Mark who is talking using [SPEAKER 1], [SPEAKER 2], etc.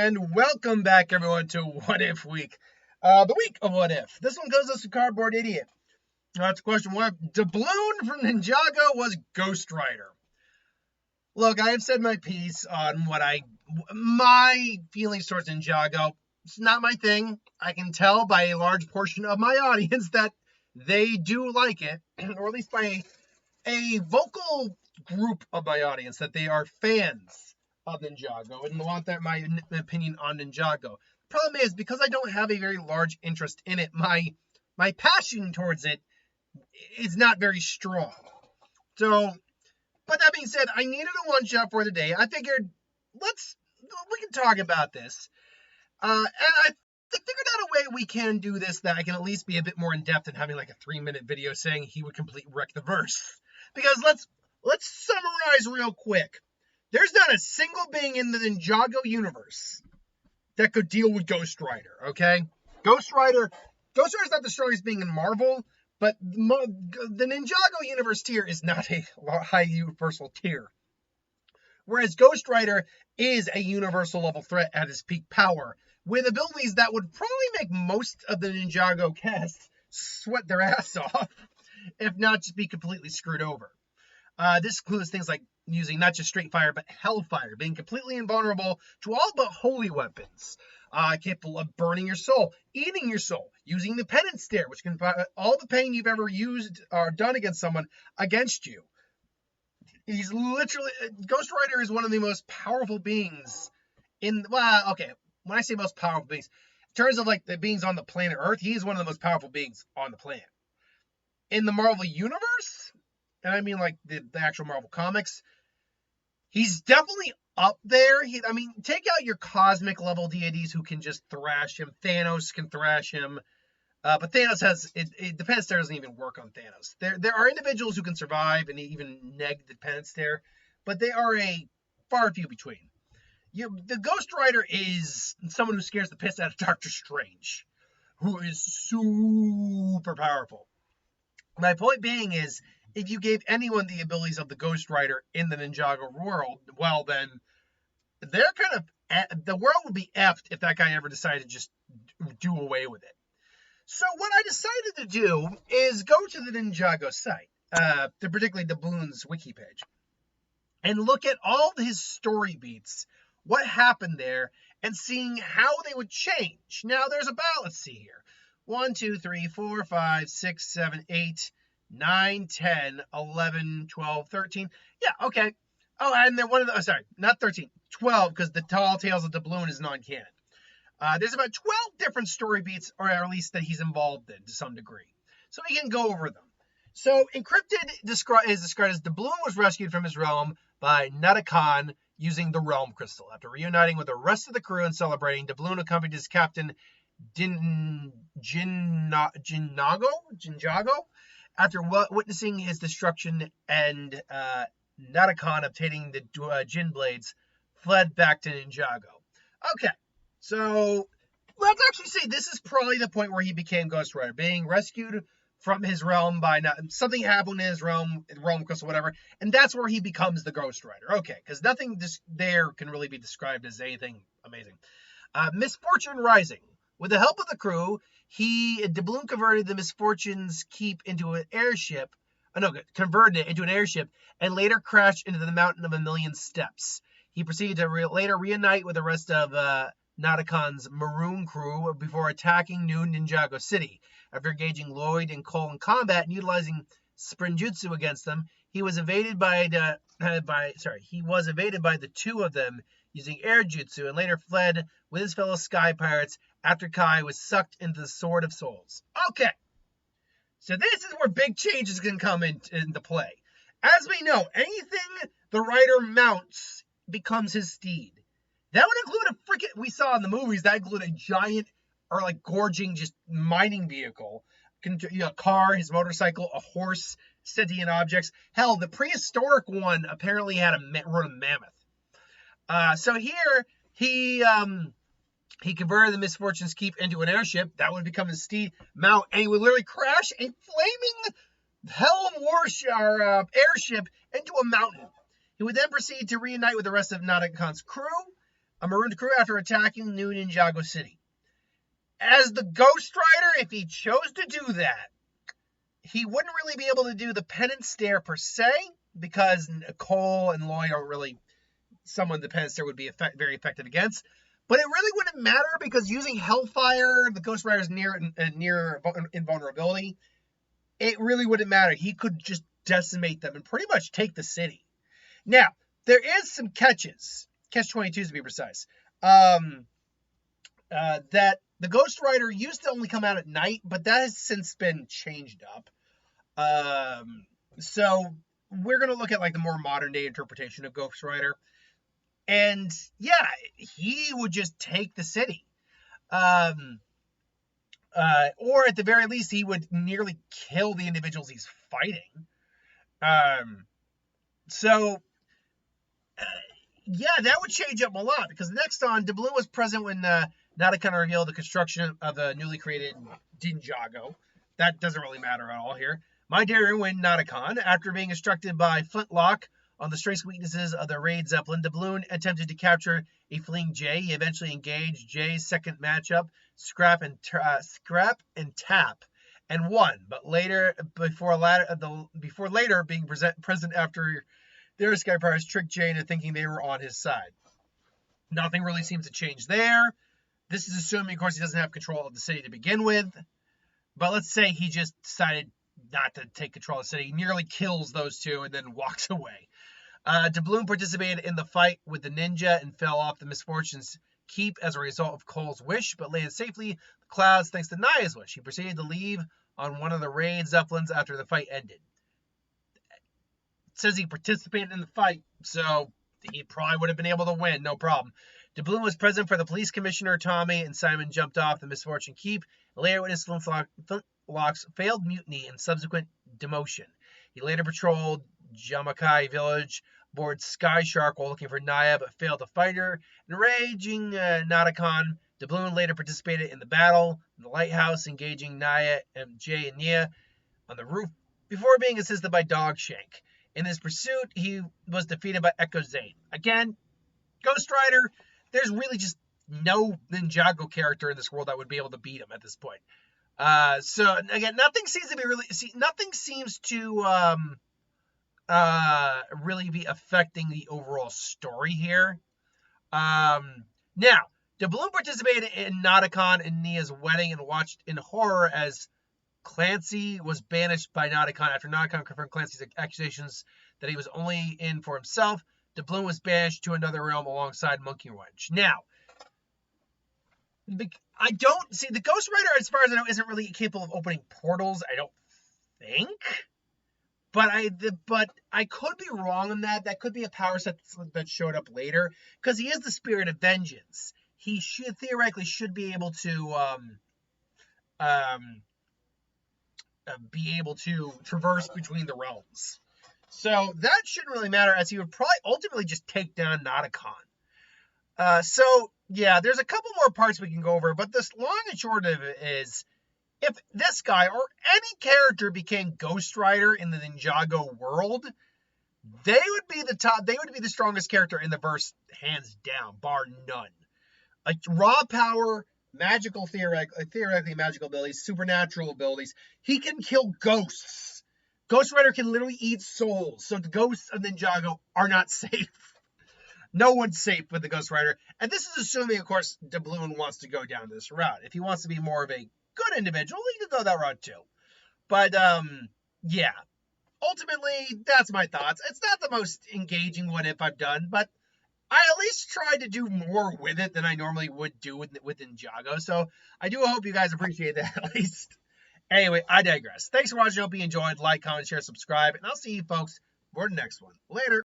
[SPEAKER 1] And welcome back, everyone, to What If Week. The week of What If. This one goes as a Cardboard Idiot. That's question one. Doubloon from Ninjago was Ghostrider. Look, I have said my piece on my feelings towards Ninjago. It's not my thing. I can tell by a large portion of my audience that they do like it, or at least by a vocal group of my audience that they are fans of Ninjago and want that my opinion on Ninjago. Problem is, because I don't have a very large interest in it, my passion towards it is not very strong. So, but that being said, I needed a one shot for the day. I figured we can talk about this. And I figured out a way we can do this that I can at least be a bit more in depth than having like a 3-minute video saying he would complete wreck the verse. Because let's summarize real quick. There's not a single being in the Ninjago universe that could deal with Ghostrider, okay? Ghostrider's not the strongest being in Marvel, but the Ninjago universe tier is not a high universal tier. Whereas Ghostrider is a universal level threat at his peak power, with abilities that would probably make most of the Ninjago cast sweat their ass off, if not just be completely screwed over. This includes things like using not just straight fire, but hellfire, being completely invulnerable to all but holy weapons, capable of burning your soul, eating your soul, using the penance stare, which can put all the pain you've ever used or done against someone against you. He's literally, Ghostrider is one of the most powerful beings when I say most powerful beings, in terms of like the beings on the planet Earth, he's one of the most powerful beings on the planet. In the Marvel Universe, and I mean like the actual Marvel comics, he's definitely up there. Take out your cosmic level deities who can just thrash him. Thanos can thrash him. But Thanos the penance stare doesn't even work on Thanos. There are individuals who can survive and even neg the penance stare, but they are a far few between. The Ghostrider is someone who scares the piss out of Doctor Strange, who is super powerful. My point being is, if you gave anyone the abilities of the Ghostrider in the Ninjago world, well then, they're the world would be effed if that guy ever decided to just do away with it. So what I decided to do is go to the Ninjago site, particularly Doubloon's wiki page, and look at all his story beats, what happened there, and seeing how they would change. Now there's about, let's see here, 1, 2, 3, 4, 5, 6, 7, 8, 9, 10, 11, 12, 13. Yeah, okay. Oh, and then not 13, 12, because the Tall Tales of Doubloon is non-canon. There's about 12 different story beats, or at least that he's involved in to some degree. So we can go over them. So Encrypted is described as Doubloon was rescued from his realm by Nadakan using the Realm Crystal. After reuniting with the rest of the crew and celebrating, Doubloon accompanied his captain Ninjago after witnessing his destruction, and Nadakan obtaining the Jin blades, fled back to Ninjago. Okay, so let's actually say this is probably the point where he became Ghostrider, being rescued from his realm by something happened in his realm crystal, whatever, and that's where he becomes the Ghostrider. Okay, because nothing there can really be described as anything amazing. Misfortune Rising. With the help of the crew, Doubloon converted the Misfortune's keep into an airship. Converted it into an airship and later crashed into the Mountain of a Million Steps. He proceeded to later reunite with the rest of Nadakan's Maroon crew before attacking New Ninjago City. After engaging Lloyd and Cole in combat and utilizing Sprinjutsu against them, he was evaded by the two of them using air jutsu, and later fled with his fellow sky pirates after Kai was sucked into the Sword of Souls. Okay, so this is where big changes can come into play. As we know, anything the rider mounts becomes his steed. That would include we saw in the movies, that included a giant or like gorging just mining vehicle, a car, his motorcycle, a horse, sentient objects. Hell, the prehistoric one apparently rode a mammoth. So here he converted the Misfortune's keep into an airship. That would become his steed mount, and he would literally crash a flaming hell airship into a mountain. He would then proceed to reunite with the rest of Nadakan's crew, a marooned crew after attacking New Ninjago City. As the Ghostrider, if he chose to do that, he wouldn't really be able to do the penance stare per se, because Cole and Lloyd are really someone the penance stare would be very effective against. But it really wouldn't matter, because using Hellfire, the Ghostrider's near invulnerability, it really wouldn't matter. He could just decimate them and pretty much take the city. Now, there is some catches, catch 22 to be precise, that the Ghostrider used to only come out at night, but that has since been changed up. So we're going to look at like the more modern day interpretation of Ghostrider. And yeah, he would just take the city. Or at the very least, he would nearly kill the individuals he's fighting. Yeah, that would change up a lot, because next on, Doubloon was present when Nadakon revealed the construction of the newly created Ninjago. That doesn't really matter at all here. My daring win Nadakon, after being instructed by Flintlock on the strengths and weaknesses of the raid Zeppelin, Doubloon attempted to capture a fleeing Jay. He eventually engaged Jay's second matchup, Scrap and Tap, and won. But later, before later being present after their Sky Pirates tricked Jay into thinking they were on his side. Nothing really seems to change there. This is assuming, of course, he doesn't have control of the city to begin with. But let's say he just decided not to take control of the city. He nearly kills those two and then walks away. Doubloon participated in the fight with the ninja and fell off the Misfortune's keep as a result of Cole's wish, but landed safely in the clouds thanks to Naya's wish. He proceeded to leave on one of the raid Zeppelins after the fight ended. It says he participated in the fight, so he probably would have been able to win, no problem. Doubloon was present for the police commissioner, Tommy, and Simon jumped off the Misfortune keep and later witnessed Flintlock's failed mutiny and subsequent demotion. He later patrolled Jamakai village aboard Sky Shark while looking for Naya, but failed to fight her. Enraging Nadakon, Doubloon later participated in the battle in the lighthouse, engaging Naya, Jay, and Nia on the roof before being assisted by Dogshank. In his pursuit, he was defeated by Echo Zane. Again, Ghostrider, there's really just no Ninjago character in this world that would be able to beat him at this point. So again, nothing seems to really be affecting the overall story here. Now, Doubloon participated in Nadakon and Nia's wedding and watched in horror as Clancy was banished by Nadakon after Nadakon confirmed Clancy's accusations that he was only in for himself. Doubloon was banished to another realm alongside Monkey Wrench. Now, I don't see the Ghostrider, as far as I know, isn't really capable of opening portals. I don't think, but I could be wrong on that. That could be a power set that showed up later, because he is the spirit of vengeance. He theoretically should be able to traverse between the realms. So that shouldn't really matter, as he would probably ultimately just take down Nadakon. So yeah, there's a couple more parts we can go over, but this long and short of it is, if this guy or any character became Ghostrider in the Ninjago world, they would be the strongest character in the verse, hands down, bar none. Like raw power, magical theoretically magical abilities, supernatural abilities. He can kill ghosts. Ghostrider can literally eat souls. So the ghosts of Ninjago are not safe. No one's safe with the Ghostrider. And this is assuming, of course, Doubloon wants to go down this route. If he wants to be more of a good individual, he can go that route too. But, yeah. Ultimately, that's my thoughts. It's not the most engaging what if I've done, but I at least tried to do more with it than I normally would do with Ninjago. So I do hope you guys appreciate that at least. Anyway, I digress. Thanks for watching. I hope you enjoyed. Like, comment, share, subscribe, and I'll see you folks for the next one. Later.